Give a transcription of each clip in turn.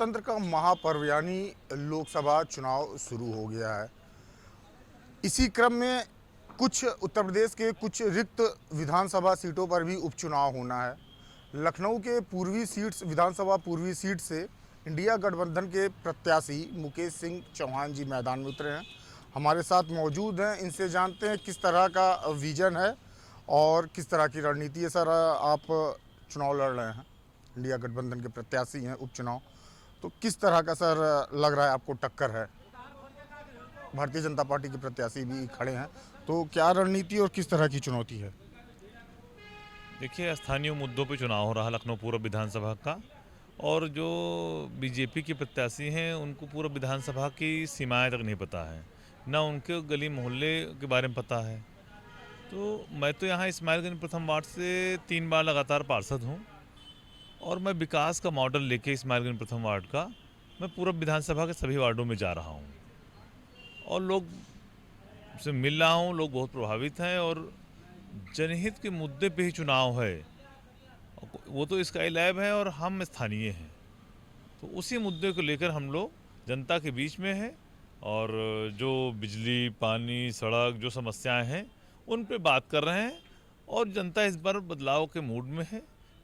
लोकतंत्र का महापर्व यानी लोकसभा चुनाव शुरू हो गया है। इसी क्रम में कुछ उत्तर प्रदेश के कुछ रिक्त विधानसभा सीटों पर भी उपचुनाव होना है। लखनऊ के पूर्वी सीट्स विधानसभा पूर्वी सीट से इंडिया गठबंधन के प्रत्याशी मुकेश सिंह चौहान जी मैदान में उतरे हैं। हमारे साथ मौजूद हैं, इनसे जानते हैं किस तरह का विजन है और किस तरह की रणनीति है। सर, आप चुनाव लड़ रहे हैं, इंडिया गठबंधन के प्रत्याशी हैं उपचुनाव, तो किस तरह का सर लग रहा है आपको टक्कर है? भारतीय जनता पार्टी के प्रत्याशी भी खड़े हैं, तो क्या रणनीति और किस तरह की चुनौती है? देखिए, स्थानीय मुद्दों पे चुनाव हो रहा है लखनऊ पूर्व विधानसभा का। और जो बीजेपी के प्रत्याशी हैं उनको पूर्व विधानसभा की सीमाएं तक नहीं पता है, ना उनके गली मोहल्ले के बारे में पता है। तो मैं तो यहाँ इस्माइलगंज प्रथम वार्ड से 3 बार लगातार पार्षद हूँ और मैं विकास का मॉडल लेके इस्माइलगंज प्रथम वार्ड का मैं पूर्व विधानसभा के सभी वार्डों में जा रहा हूँ और लोग से मिल रहा हूँ। लोग बहुत प्रभावित हैं और जनहित के मुद्दे पे ही चुनाव है। वो तो स्काई लैब है और हम स्थानीय हैं, तो उसी मुद्दे को लेकर हम लोग जनता के बीच में हैं और जो बिजली, पानी, सड़क जो समस्याएं हैं उन पे बात कर रहे हैं। और जनता इस बार बदलाव के मूड में है।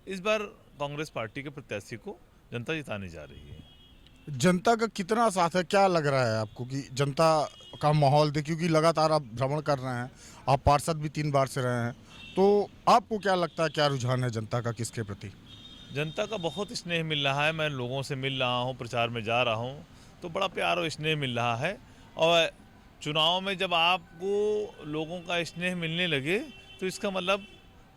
इस बार कांग्रेस पार्टी के प्रत्याशी को जनता जिताने जा रही है। जनता का कितना साथ है, क्या लग रहा है आपको कि जनता का माहौल दे, क्योंकि लगातार आप भ्रमण कर रहे हैं, आप पार्षद भी 3 बार से रहे हैं, तो आपको क्या लगता है, क्या रुझान है जनता का किसके प्रति? जनता का बहुत स्नेह मिल रहा है। मैं लोगों से मिल रहा हूँ, प्रचार में जा रहा हूँ, तो बड़ा प्यार और स्नेह मिल रहा है। और चुनाव में जब आपको लोगों का स्नेह मिलने लगे तो इसका मतलब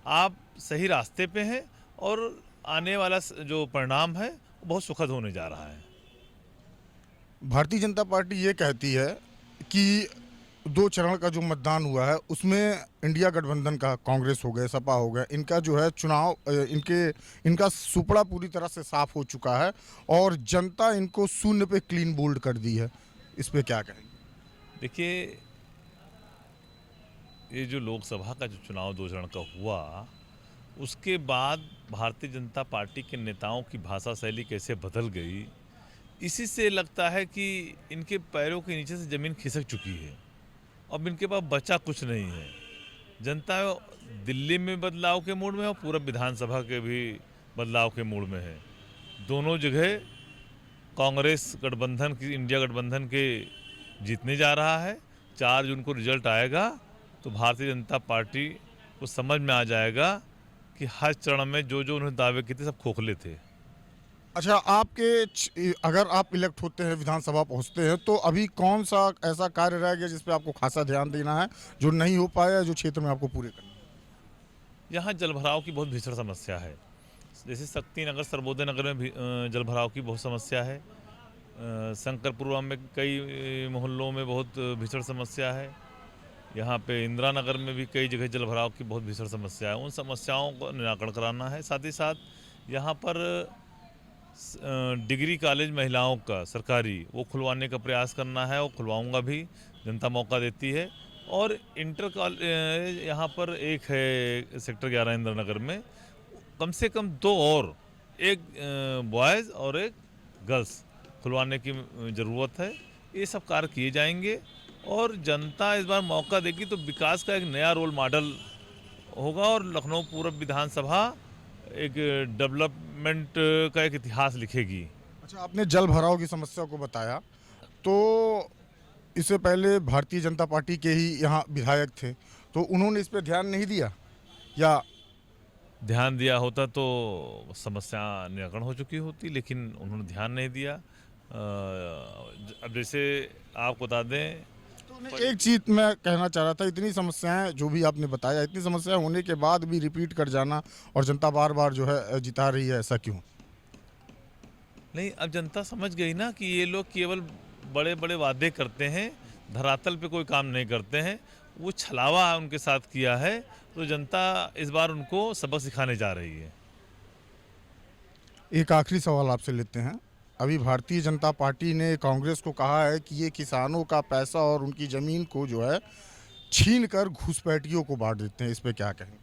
आप सही रास्ते पे हैं और आने वाला जो परिणाम है वो बहुत सुखद होने जा रहा है। भारतीय जनता पार्टी ये कहती है कि 2 चरण का जो मतदान हुआ है उसमें इंडिया गठबंधन का, कांग्रेस हो गए, सपा हो गए, इनका जो है चुनाव इनका सुपड़ा पूरी तरह से साफ हो चुका है और जनता इनको शून्य पे क्लीन बोल्ड कर दी है। इस पे क्या कहेंगे? देखिए, ये जो लोकसभा का जो चुनाव 2 चरण का हुआ, उसके बाद भारतीय जनता पार्टी के नेताओं की भाषा शैली कैसे बदल गई, इसी से लगता है कि इनके पैरों के नीचे से ज़मीन खिसक चुकी है। अब इनके पास बचा कुछ नहीं है। जनता दिल्ली में बदलाव के मूड में और पूरा विधानसभा के भी बदलाव के मूड में है। दोनों जगह कांग्रेस गठबंधन की, इंडिया गठबंधन के जीतने जा रहा है। 4 जून को रिजल्ट आएगा तो भारतीय जनता पार्टी को समझ में आ जाएगा कि हर चरण में जो जो उन्होंने दावे किए थे सब खोखले थे। अच्छा, अगर आप इलेक्ट होते हैं, विधानसभा पहुंचते हैं, तो अभी कौन सा ऐसा कार्य रह गया जिस पे आपको खासा ध्यान देना है, जो नहीं हो पाया, जो क्षेत्र में आपको पूरे करना है? यहाँ जलभराव की बहुत भीषण समस्या है। जैसे शक्ति नगर, सर्वोदय नगर में भी जलभराव की बहुत समस्या है। शंकरपुरवा में कई मोहल्लों में बहुत भीषण समस्या है। यहाँ पे इंदिरा नगर में भी कई जगह जलभराव की बहुत भीषण समस्या है। उन समस्याओं को निराकरण कराना है। साथ ही साथ यहाँ पर डिग्री कॉलेज महिलाओं का सरकारी वो खुलवाने का प्रयास करना है और खुलवाऊंगा भी, जनता मौका देती है। और इंटर कॉलेज यहाँ पर एक है सेक्टर 11 इंदिरा नगर में, कम से कम 2 और, एक बॉयज़ और एक गर्ल्स खुलवाने की ज़रूरत है। ये सब कार्य किए जाएंगे और जनता इस बार मौका देगी तो विकास का एक नया रोल मॉडल होगा और लखनऊ पूर्व विधानसभा एक डेवलपमेंट का एक इतिहास लिखेगी। अच्छा, आपने जल भराव की समस्या को बताया, तो इससे पहले भारतीय जनता पार्टी के ही यहाँ विधायक थे, तो उन्होंने इस पे ध्यान नहीं दिया या? ध्यान दिया होता तो समस्या निराकरण हो चुकी होती, लेकिन उन्होंने ध्यान नहीं दिया। अब जैसे आपको बता दें, तो एक चीज मैं कहना चाह रहा था, इतनी समस्याएं जो भी आपने बताया, इतनी समस्याएं होने के बाद भी रिपीट कर जाना और जनता बार बार जो है जिता रही है, ऐसा क्यों? नहीं, अब जनता समझ गई ना कि ये लोग केवल बड़े बड़े वादे करते हैं, धरातल पे कोई काम नहीं करते हैं। वो छलावा उनके साथ किया है, तो जनता इस बार उनको सबक सिखाने जा रही है। एक आखिरी सवाल आपसे लेते हैं। अभी भारतीय जनता पार्टी ने कांग्रेस को कहा है कि ये किसानों का पैसा और उनकी ज़मीन को जो है छीन कर घुसपैठियों को बांट देते हैं, इस पे क्या कहेंगे?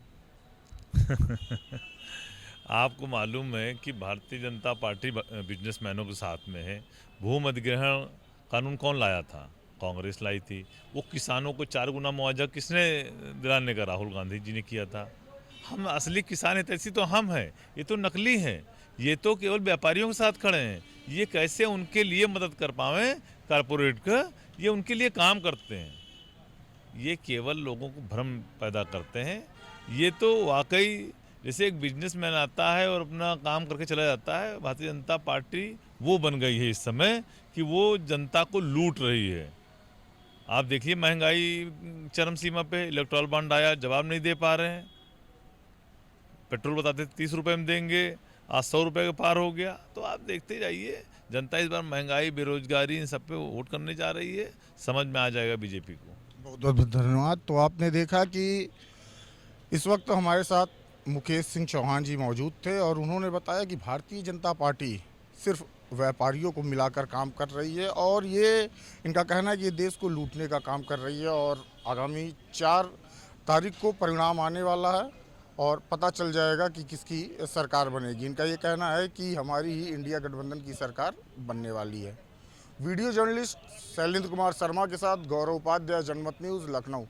आपको मालूम है कि भारतीय जनता पार्टी बिजनेसमैनों के साथ में है। भूमि अधिग्रहण कानून कौन लाया था? कांग्रेस लाई थी। वो किसानों को 4 गुना मुआवजा किसने दिलाने का? राहुल गांधी जी ने किया था। हम असली किसान है ऐसी तो हम हैं, ये तो नकली हैं। ये तो केवल व्यापारियों के साथ खड़े हैं। ये कैसे उनके लिए मदद कर पाएँ कारपोरेट का? ये उनके लिए काम करते हैं। ये केवल लोगों को भ्रम पैदा करते हैं। ये तो वाकई जैसे एक बिजनेसमैन आता है और अपना काम करके चला जाता है, भारतीय जनता पार्टी वो बन गई है इस समय कि वो जनता को लूट रही है। आप देखिए महंगाई चरम सीमा पे, इलेक्ट्रॉल बॉन्ड आया, जवाब नहीं दे पा रहे हैं। पेट्रोल बताते 30 रुपये में देंगे, आज 100 रुपये के पार हो गया। तो आप देखते जाइए, जनता इस बार महंगाई, बेरोजगारी इन सब पे वोट करने जा रही है। समझ में आ जाएगा बीजेपी को। बहुत बहुत धन्यवाद। तो आपने देखा कि इस वक्त हमारे साथ मुकेश सिंह चौहान जी मौजूद थे और उन्होंने बताया कि भारतीय जनता पार्टी सिर्फ व्यापारियों को मिलाकर काम कर रही है और ये इनका कहना है कि ये देश को लूटने का काम कर रही है और आगामी 4 तारीख को परिणाम आने वाला है और पता चल जाएगा कि किसकी सरकार बनेगी। इनका ये कहना है कि हमारी ही इंडिया गठबंधन की सरकार बनने वाली है। वीडियो जर्नलिस्ट शैलेंद्र कुमार शर्मा के साथ गौरव उपाध्याय, जनमत न्यूज़, लखनऊ।